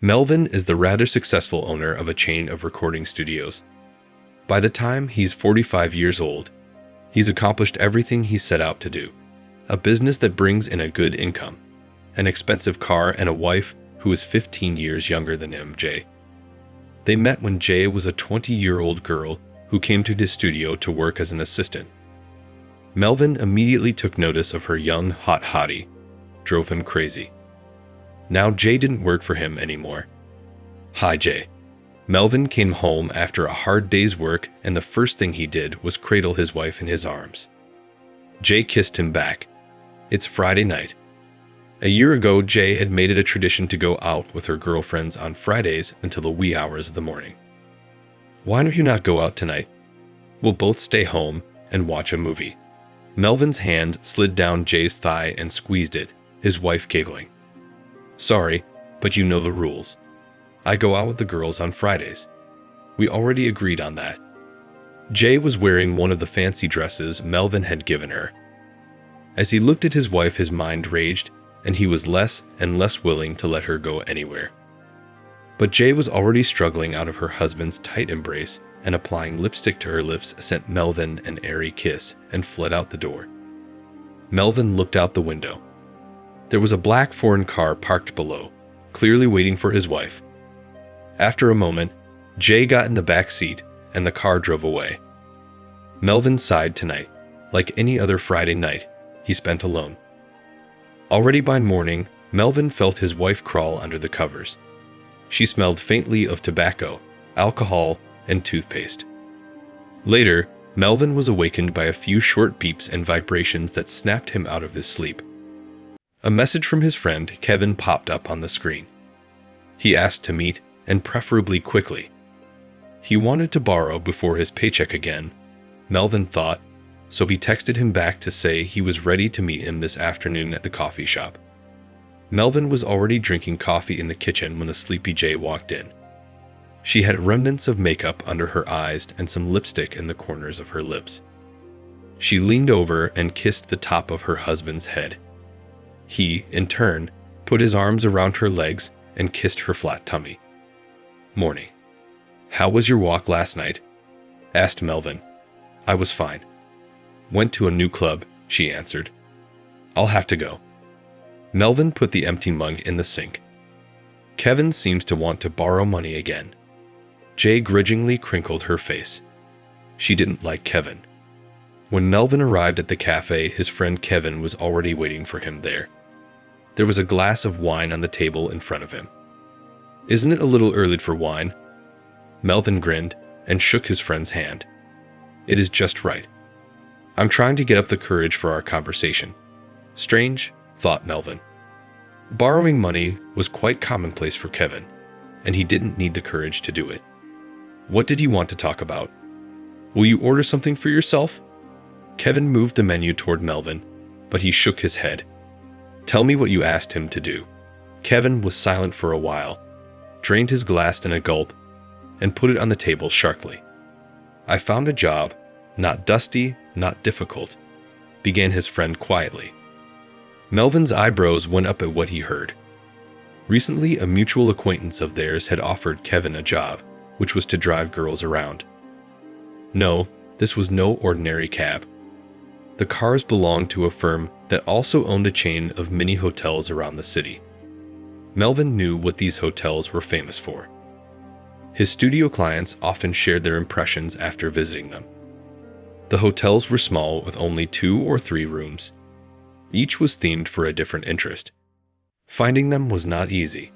Melvin is the rather successful owner of a chain of recording studios. By the time he's 45 years old, he's accomplished everything he set out to do. A business that brings in a good income, an expensive car, and a wife who is 15 years younger than him, Jay. They met when Jay was a 20-year-old girl who came to his studio to work as an assistant. Melvin immediately took notice of her young, hot hottie, drove him crazy. Now Jay didn't work for him anymore. Hi, Jay. Melvin came home after a hard day's work, and the first thing he did was cradle his wife in his arms. Jay kissed him back. It's Friday night. A year ago, Jay had made it a tradition to go out with her girlfriends on Fridays until the wee hours of the morning. Why don't you not go out tonight? We'll both stay home and watch a movie. Melvin's hand slid down Jay's thigh and squeezed it, his wife giggling. Sorry, but you know the rules. I go out with the girls on Fridays. We already agreed on that. Jay was wearing one of the fancy dresses Melvin had given her. As he looked at his wife, his mind raged, and he was less and less willing to let her go anywhere. But Jay was already struggling out of her husband's tight embrace, and applying lipstick to her lips sent Melvin an airy kiss and fled out the door. Melvin looked out the window. There was a black foreign car parked below, clearly waiting for his wife. After a moment, Jay got in the back seat and the car drove away. Melvin sighed tonight, like any other Friday night he spent alone. Already by morning, Melvin felt his wife crawl under the covers. She smelled faintly of tobacco, alcohol, and toothpaste. Later, Melvin was awakened by a few short beeps and vibrations that snapped him out of his sleep. A message from his friend Kevin popped up on the screen. He asked to meet, and preferably quickly. He wanted to borrow before his paycheck again, Melvin thought, so he texted him back to say he was ready to meet him this afternoon at the coffee shop. Melvin was already drinking coffee in the kitchen when a sleepy Jay walked in. She had remnants of makeup under her eyes and some lipstick in the corners of her lips. She leaned over and kissed the top of her husband's head. He, in turn, put his arms around her legs and kissed her flat tummy. Morning. How was your walk last night? Asked Melvin. I was fine. Went to a new club, she answered. I'll have to go. Melvin put the empty mug in the sink. Kevin seems to want to borrow money again. Jay grudgingly crinkled her face. She didn't like Kevin. When Melvin arrived at the cafe, his friend Kevin was already waiting for him there. There was a glass of wine on the table in front of him. Isn't it a little early for wine? Melvin grinned and shook his friend's hand. It is just right. I'm trying to get up the courage for our conversation. Strange, thought Melvin. Borrowing money was quite commonplace for Kevin, and he didn't need the courage to do it. What did he want to talk about? Will you order something for yourself? Kevin moved the menu toward Melvin, but he shook his head. Tell me what you asked him to do. Kevin was silent for a while, drained his glass in a gulp, and put it on the table sharply. I found a job, not dusty, not difficult, began his friend quietly. Melvin's eyebrows went up at what he heard. Recently, a mutual acquaintance of theirs had offered Kevin a job, which was to drive girls around. No, this was no ordinary cab. The cars belonged to a firm that also owned a chain of mini hotels around the city. Melvin knew what these hotels were famous for. His studio clients often shared their impressions after visiting them. The hotels were small with only 2 or 3 rooms. Each was themed for a different interest. Finding them was not easy.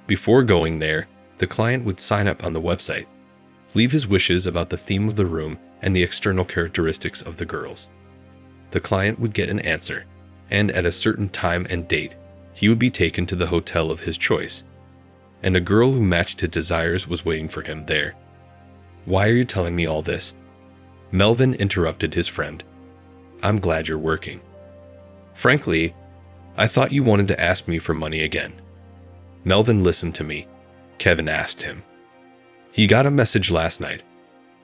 Before going there, the client would sign up on the website, leave his wishes about the theme of the room and the external characteristics of the girls. The client would get an answer, and at a certain time and date, he would be taken to the hotel of his choice, and a girl who matched his desires was waiting for him there. Why are you telling me all this? Melvin interrupted his friend. I'm glad you're working. Frankly, I thought you wanted to ask me for money again. Melvin listened to me, Kevin asked him. He got a message last night,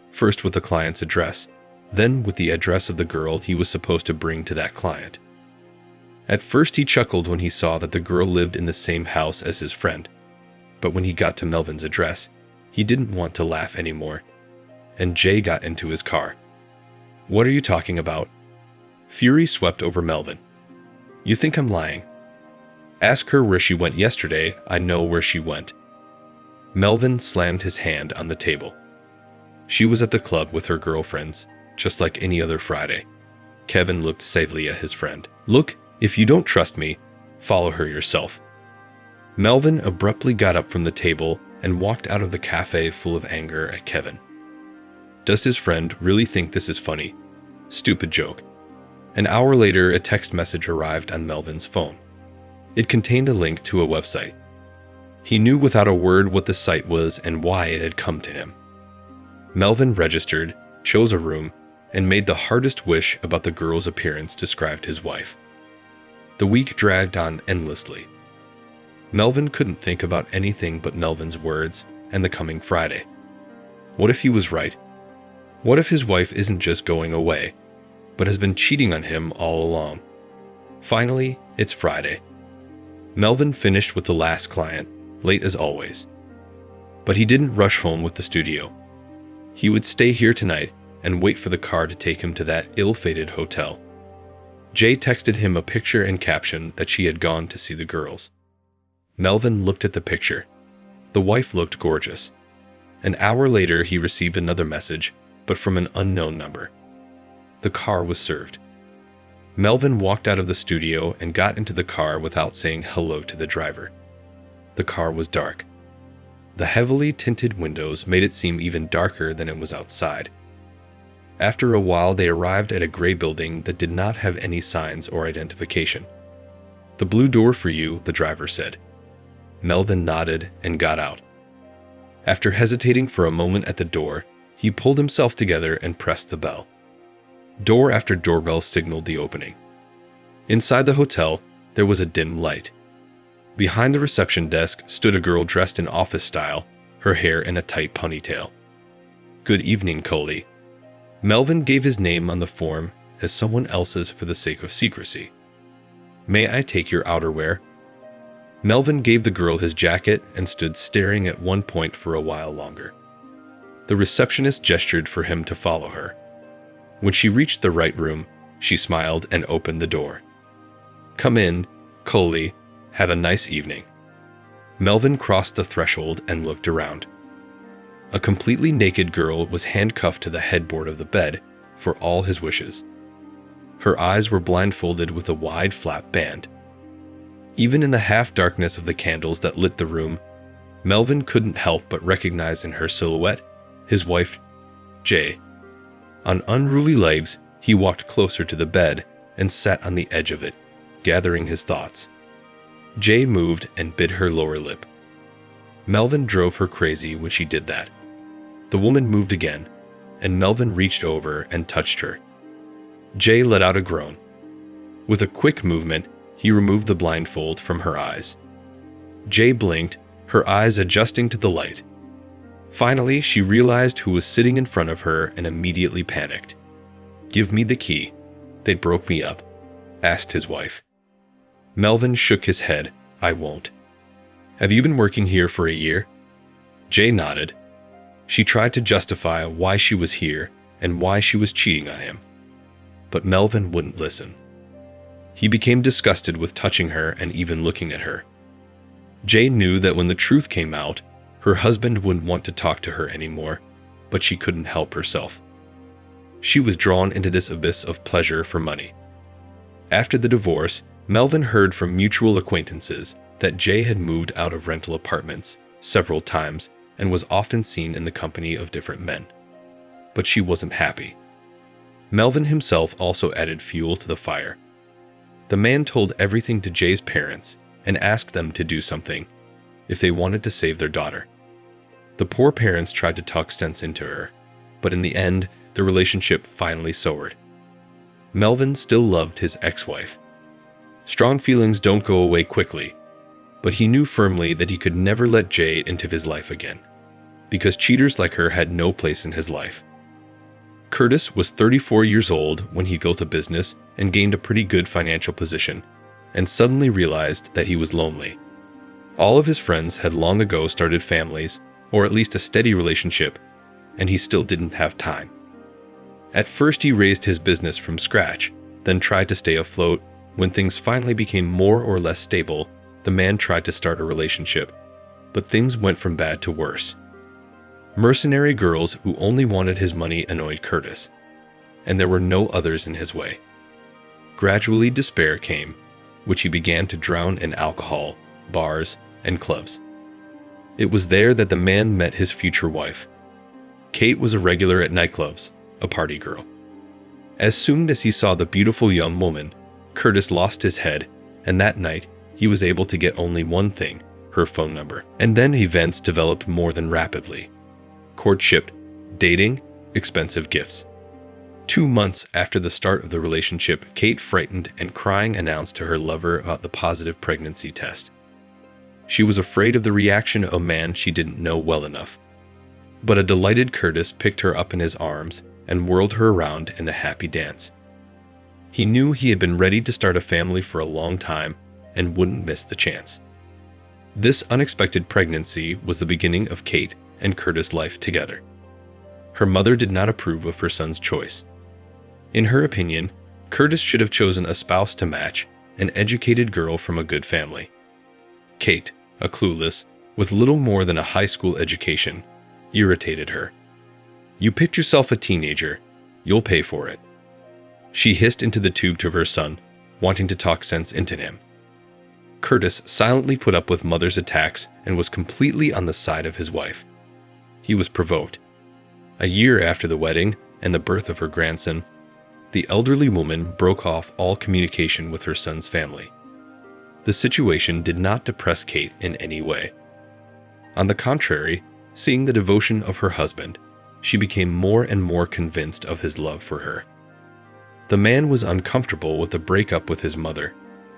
first with the client's address, then with the address of the girl he was supposed to bring to that client. At first he chuckled when he saw that the girl lived in the same house as his friend. But when he got to Melvin's address, he didn't want to laugh anymore, and Jay got into his car. "What are you talking about?" Fury swept over Melvin. "You think I'm lying? Ask her where she went yesterday. I know where she went." Melvin slammed his hand on the table. "She was at the club with her girlfriends, just like any other Friday." Kevin looked savagely at his friend. "Look, if you don't trust me, follow her yourself." Melvin abruptly got up from the table and walked out of the cafe full of anger at Kevin. Does his friend really think this is funny? Stupid joke. An hour later, a text message arrived on Melvin's phone. It contained a link to a website. He knew without a word what the site was and why it had come to him. Melvin registered, chose a room, and made the hardest wish about the girl's appearance described his wife. The week dragged on endlessly. Melvin couldn't think about anything but Melvin's words and the coming Friday. What if he was right? What if his wife isn't just going away, but has been cheating on him all along? Finally, it's Friday. Melvin finished with the last client, late as always. But he didn't rush home with the studio. He would stay here tonight and wait for the car to take him to that ill-fated hotel. Jay texted him a picture and caption that she had gone to see the girls. Melvin looked at the picture. The wife looked gorgeous. An hour later, he received another message, but from an unknown number. The car was served. Melvin walked out of the studio and got into the car without saying hello to the driver. The car was dark. The heavily tinted windows made it seem even darker than it was outside. After a while, they arrived at a gray building that did not have any signs or identification. "The blue door for you," the driver said. Melvin nodded and got out. After hesitating for a moment at the door, he pulled himself together and pressed the bell. Door after doorbell signaled the opening. Inside the hotel, there was a dim light. Behind the reception desk stood a girl dressed in office style, her hair in a tight ponytail. "Good evening, Coley." Melvin gave his name on the form as someone else's for the sake of secrecy. "May I take your outerwear?" Melvin gave the girl his jacket and stood staring at one point for a while longer. The receptionist gestured for him to follow her. When she reached the right room, she smiled and opened the door. "Come in, Coley. Have a nice evening." Melvin crossed the threshold and looked around. A completely naked girl was handcuffed to the headboard of the bed for all his wishes. Her eyes were blindfolded with a wide flap band. Even in the half-darkness of the candles that lit the room, Melvin couldn't help but recognize in her silhouette his wife, Jay. On unruly legs, he walked closer to the bed and sat on the edge of it, gathering his thoughts. Jay moved and bit her lower lip. Melvin drove her crazy when she did that. The woman moved again, and Melvin reached over and touched her. Jay let out a groan. With a quick movement, he removed the blindfold from her eyes. Jay blinked, her eyes adjusting to the light. Finally, she realized who was sitting in front of her and immediately panicked. "Give me the key. They broke me up," asked his wife. Melvin shook his head. "I won't." "Have you been working here for a year?" Jay nodded. She tried to justify why she was here and why she was cheating on him. But Melvin wouldn't listen. He became disgusted with touching her and even looking at her. Jay knew that when the truth came out, her husband wouldn't want to talk to her anymore, but she couldn't help herself. She was drawn into this abyss of pleasure for money. After the divorce, Melvin heard from mutual acquaintances that Jay had moved out of rental apartments several times and was often seen in the company of different men. But she wasn't happy. Melvin himself also added fuel to the fire. The man told everything to Jay's parents and asked them to do something if they wanted to save their daughter. The poor parents tried to talk sense into her, but in the end, the relationship finally soared. Melvin still loved his ex-wife. Strong feelings don't go away quickly, but he knew firmly that he could never let Jay into his life again, because cheaters like her had no place in his life. Curtis was 34 years old when he built a business and gained a pretty good financial position, and suddenly realized that he was lonely. All of his friends had long ago started families, or at least a steady relationship, and he still didn't have time. At first he raised his business from scratch, then tried to stay afloat. When things finally became more or less stable, the man tried to start a relationship, but things went from bad to worse. Mercenary girls who only wanted his money annoyed Curtis, and there were no others in his way. Gradually despair came, which he began to drown in alcohol, bars, and clubs. It was there that the man met his future wife. Kate was a regular at nightclubs, a party girl. As soon as he saw the beautiful young woman, Curtis lost his head, and that night he was able to get only one thing, her phone number. And then events developed more than rapidly. Courtship, dating, expensive gifts. 2 months after the start of the relationship, Kate, frightened and crying, announced to her lover about the positive pregnancy test. She was afraid of the reaction of a man she didn't know well enough. But a delighted Curtis picked her up in his arms and whirled her around in a happy dance. He knew he had been ready to start a family for a long time and wouldn't miss the chance. This unexpected pregnancy was the beginning of Kate and Curtis' life together. Her mother did not approve of her son's choice. In her opinion, Curtis should have chosen a spouse to match, an educated girl from a good family. Kate, a clueless, with little more than a high school education, irritated her. "You picked yourself a teenager. You'll pay for it." She hissed into the tube to her son, wanting to talk sense into him. Curtis silently put up with mother's attacks and was completely on the side of his wife. He was provoked. A year after the wedding and the birth of her grandson, the elderly woman broke off all communication with her son's family. The situation did not depress Kate in any way. On the contrary, seeing the devotion of her husband, she became more and more convinced of his love for her. The man was uncomfortable with the breakup with his mother,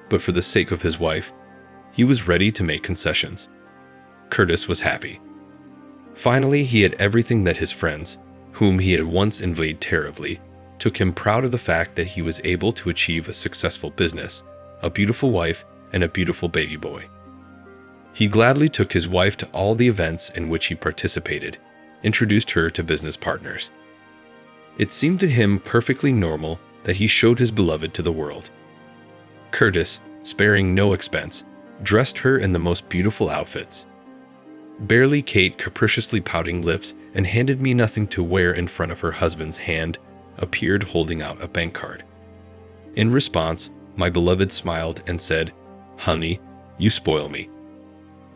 but for the sake of his wife, he was ready to make concessions. Curtis was happy. Finally, he had everything that his friends, whom he had once envied terribly, took him proud of the fact that he was able to achieve a successful business, a beautiful wife, and a beautiful baby boy. He gladly took his wife to all the events in which he participated, introduced her to business partners. It seemed to him perfectly normal that he showed his beloved to the world. Curtis, sparing no expense, dressed her in the most beautiful outfits. Barely Kate, capriciously pouting lips and handed me nothing to wear in front of her husband's hand, appeared holding out a bank card. In response, my beloved smiled and said, "Honey, you spoil me."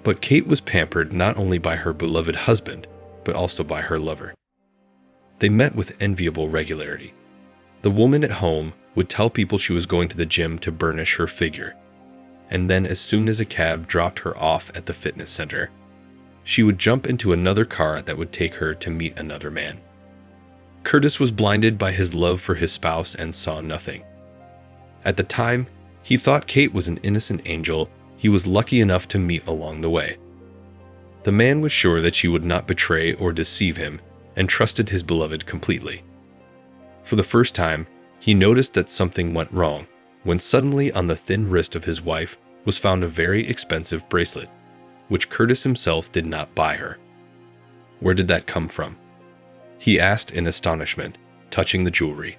But Kate was pampered not only by her beloved husband, but also by her lover. They met with enviable regularity. The woman at home would tell people she was going to the gym to burnish her figure, and then as soon as a cab dropped her off at the fitness center, she would jump into another car that would take her to meet another man. Curtis was blinded by his love for his spouse and saw nothing. At the time, he thought Kate was an innocent angel he was lucky enough to meet along the way. The man was sure that she would not betray or deceive him and trusted his beloved completely. For the first time, he noticed that something went wrong when suddenly on the thin wrist of his wife was found a very expensive bracelet, which Curtis himself did not buy her. Where did that come from? He asked in astonishment, touching the jewelry.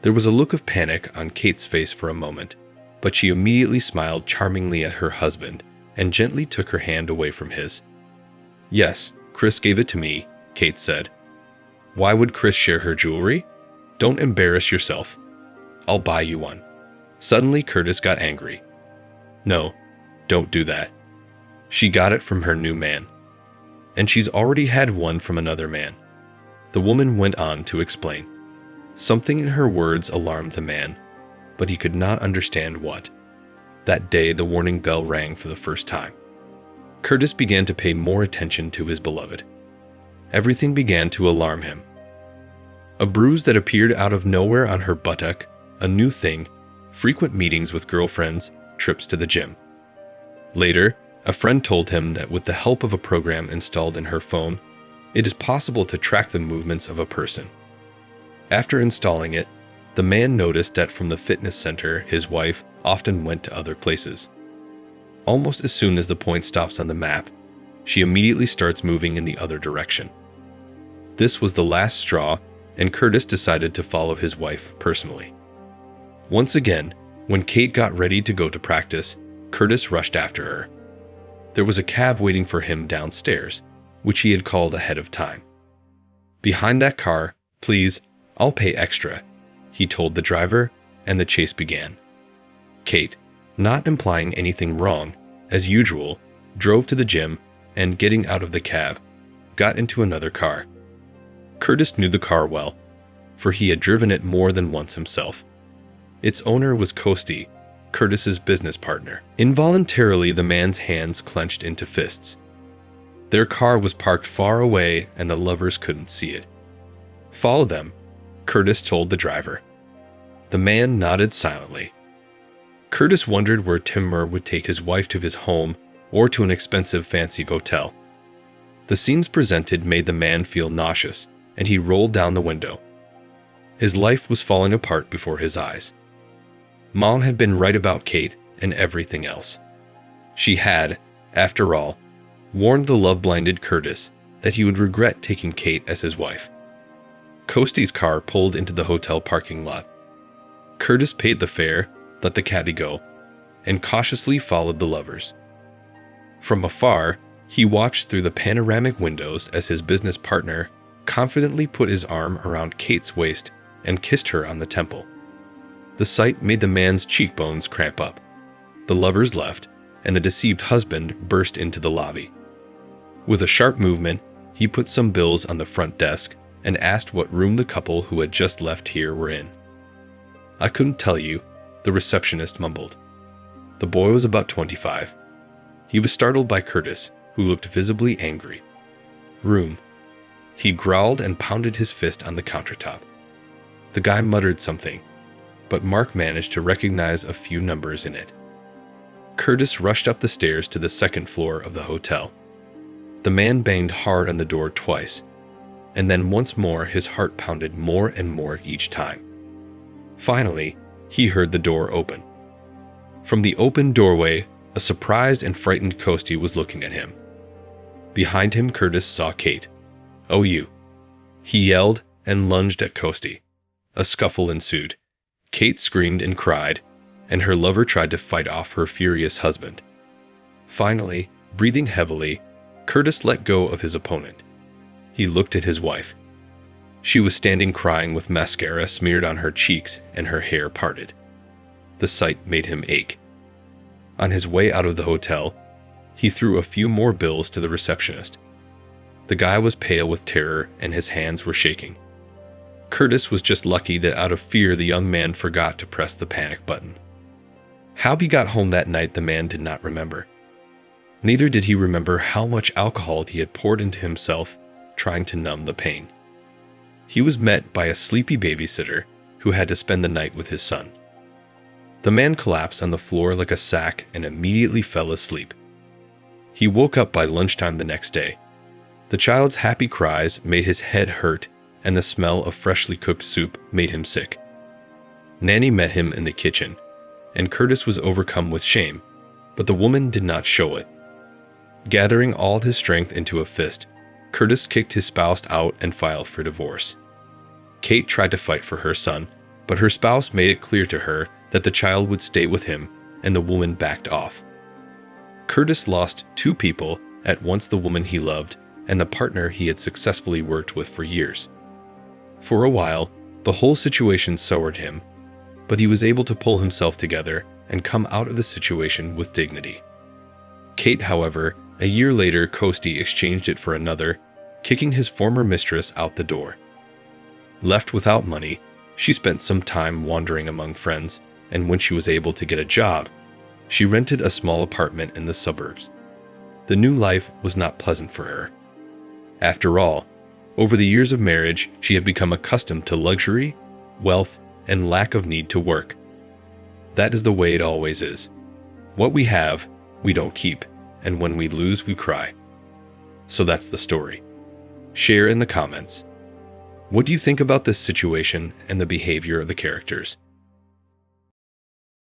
There was a look of panic on Kate's face for a moment, but she immediately smiled charmingly at her husband and gently took her hand away from his. "Yes, Chris gave it to me," Kate said. "Why would Chris share her jewelry? Don't embarrass yourself. I'll buy you one." Suddenly, Curtis got angry. "No, don't do that. She got it from her new man. And she's already had one from another man." The woman went on to explain. Something in her words alarmed the man, but he could not understand what. That day, the warning bell rang for the first time. Curtis began to pay more attention to his beloved. Everything began to alarm him. A bruise that appeared out of nowhere on her buttock, a new thing, frequent meetings with girlfriends, trips to the gym. Later, a friend told him that with the help of a program installed in her phone, it is possible to track the movements of a person. After installing it, the man noticed that from the fitness center his wife often went to other places. Almost as soon as the point stops on the map, she immediately starts moving in the other direction. This was the last straw, and Curtis decided to follow his wife personally. Once again, when Kate got ready to go to practice, Curtis rushed after her. There was a cab waiting for him downstairs, which he had called ahead of time. "Behind that car, please, I'll pay extra," he told the driver, and the chase began. Kate, not implying anything wrong, as usual, drove to the gym and, getting out of the cab, got into another car. Curtis knew the car well, for he had driven it more than once himself. Its owner was Costi, Curtis's business partner. Involuntarily, the man's hands clenched into fists. Their car was parked far away and the lovers couldn't see it. "Follow them," Curtis told the driver. The man nodded silently. Curtis wondered where Timur would take his wife, to his home or to an expensive fancy hotel. The scenes presented made the man feel nauseous, and he rolled down the window. His life was falling apart before his eyes. Mom had been right about Kate and everything else. She had, after all, warned the love-blinded Curtis that he would regret taking Kate as his wife. Costi's car pulled into the hotel parking lot. Curtis paid the fare, let the cabbie go, and cautiously followed the lovers. From afar, he watched through the panoramic windows as his business partner confidently put his arm around Kate's waist and kissed her on the temple. The sight made the man's cheekbones cramp up. The lovers left, and the deceived husband burst into the lobby. With a sharp movement, he put some bills on the front desk and asked what room the couple who had just left here were in. "I couldn't tell you," the receptionist mumbled. The boy was about 25. He was startled by Curtis, who looked visibly angry. "Room." He growled and pounded his fist on the countertop. The guy muttered something, but Mark managed to recognize a few numbers in it. Curtis rushed up the stairs to the second floor of the hotel. The man banged hard on the door twice, and then once more his heart pounded more and more each time. Finally, he heard the door open. From the open doorway, a surprised and frightened Costi was looking at him. Behind him, Curtis saw Kate. "Oh, you!" He yelled and lunged at Costi. A scuffle ensued. Kate screamed and cried, and her lover tried to fight off her furious husband. Finally, breathing heavily, Curtis let go of his opponent. He looked at his wife. She was standing crying with mascara smeared on her cheeks and her hair parted. The sight made him ache. On his way out of the hotel, he threw a few more bills to the receptionist. The guy was pale with terror and his hands were shaking. Curtis was just lucky that out of fear the young man forgot to press the panic button. How he got home that night the man did not remember. Neither did he remember how much alcohol he had poured into himself trying to numb the pain. He was met by a sleepy babysitter who had to spend the night with his son. The man collapsed on the floor like a sack and immediately fell asleep. He woke up by lunchtime the next day. The child's happy cries made his head hurt, and the smell of freshly cooked soup made him sick. Nanny met him in the kitchen, and Curtis was overcome with shame, but the woman did not show it. Gathering all his strength into a fist, Curtis kicked his spouse out and filed for divorce. Kate tried to fight for her son, but her spouse made it clear to her that the child would stay with him, and the woman backed off. Curtis lost two people, at once the woman he loved and the partner he had successfully worked with for years. For a while, the whole situation soured him, but he was able to pull himself together and come out of the situation with dignity. Kate, however, a year later, Costi exchanged it for another, kicking his former mistress out the door. Left without money, she spent some time wandering among friends, and when she was able to get a job, she rented a small apartment in the suburbs. The new life was not pleasant for her. After all, over the years of marriage, she had become accustomed to luxury, wealth, and lack of need to work. That is the way it always is. What we have, we don't keep, and when we lose, we cry. So that's the story. Share in the comments. What do you think about this situation and the behavior of the characters?